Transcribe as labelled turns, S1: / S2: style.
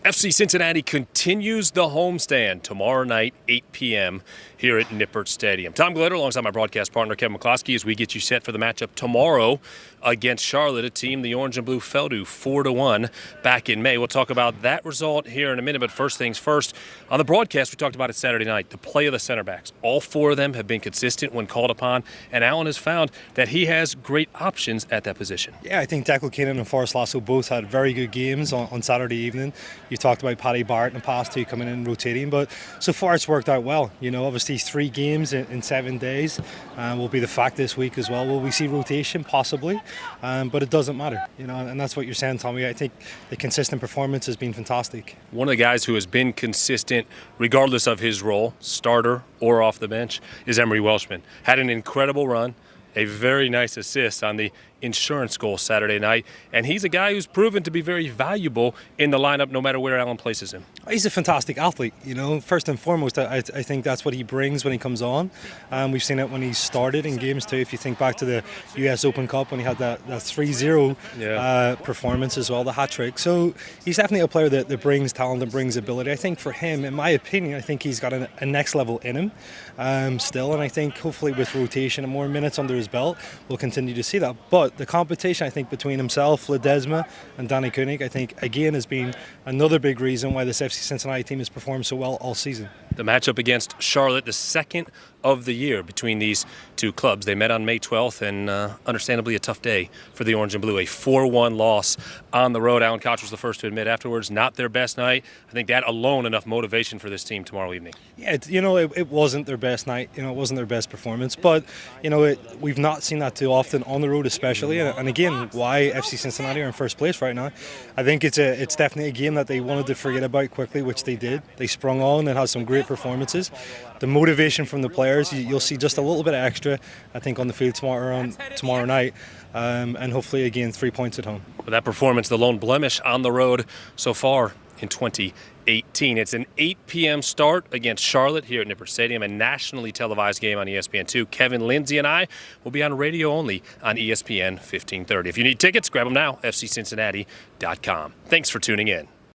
S1: FC Cincinnati continues the homestand tomorrow night, 8 p.m. here at Nippert Stadium. Tom Gelehrter alongside my broadcast partner Kevin McCloskey as we get you set for the matchup tomorrow against Charlotte, a team the Orange and Blue fell to 4-1 back in May. We'll talk about that result here in a minute, but first things first. On the broadcast, we talked about it Saturday night, the play of the center backs. All four of them have been consistent when called upon, and Allen has found that he has great options at that position.
S2: Yeah, I think Declan Keenan and Forrest Lasso both had very good games on Saturday evening. You talked about Paddy Barrett in the past too, coming in and rotating, but so far it's worked out well. You know, obviously 3 games in 7 days will be the fact this week as well. Will we see rotation? Possibly, but it doesn't matter, you know, and that's what you're saying, Tommy. I think the consistent performance has been fantastic.
S1: One of the guys who has been consistent, regardless of his role, starter or off the bench, is Emery Welshman. Had an incredible run, a very nice assist on the insurance goal Saturday night, and he's a guy who's proven to be very valuable in the lineup no matter where Allen places him.
S2: He's a fantastic athlete, you know. First and foremost, I think that's what he brings when he comes on. We've seen it when he started in games too. If you think back to the US Open Cup when he had that 3-0 performance as well, the hat-trick. So he's definitely a player that brings talent and brings ability. I think for him, in my opinion, I think he's got a next level in him still, and I think hopefully with rotation and more minutes under his belt, we'll continue to see that. But the competition, I think, between himself, Ledesma and Danny Koenig, I think, again, has been another big reason why this FC Cincinnati team has performed so well all season.
S1: The matchup against Charlotte, the second of the year between these two clubs. They met on May 12th, and understandably a tough day for the Orange and Blue. A 4-1 loss on the road. Alan Koch was the first to admit afterwards, not their best night. I think that alone enough motivation for this team tomorrow evening.
S2: Yeah, it wasn't their best night. You know, it wasn't their best performance. But, you know, we've not seen that too often on the road especially. And again, why FC Cincinnati are in first place right now. I think it's definitely a game that they wanted to forget about quickly, which they did. They sprung on and had some great performances. The motivation from the players, you'll see just a little bit extra, I think, on the field tomorrow night, and hopefully again 3 points at home.
S1: With that performance, the lone blemish on the road so far in 2018. It's an 8 p.m. start against Charlotte here at Nippert Stadium, a nationally televised game on ESPN2. Kevin, Lindsay, and I will be on radio only on ESPN 1530. If you need tickets, grab them now, fccincinnati.com. Thanks for tuning in.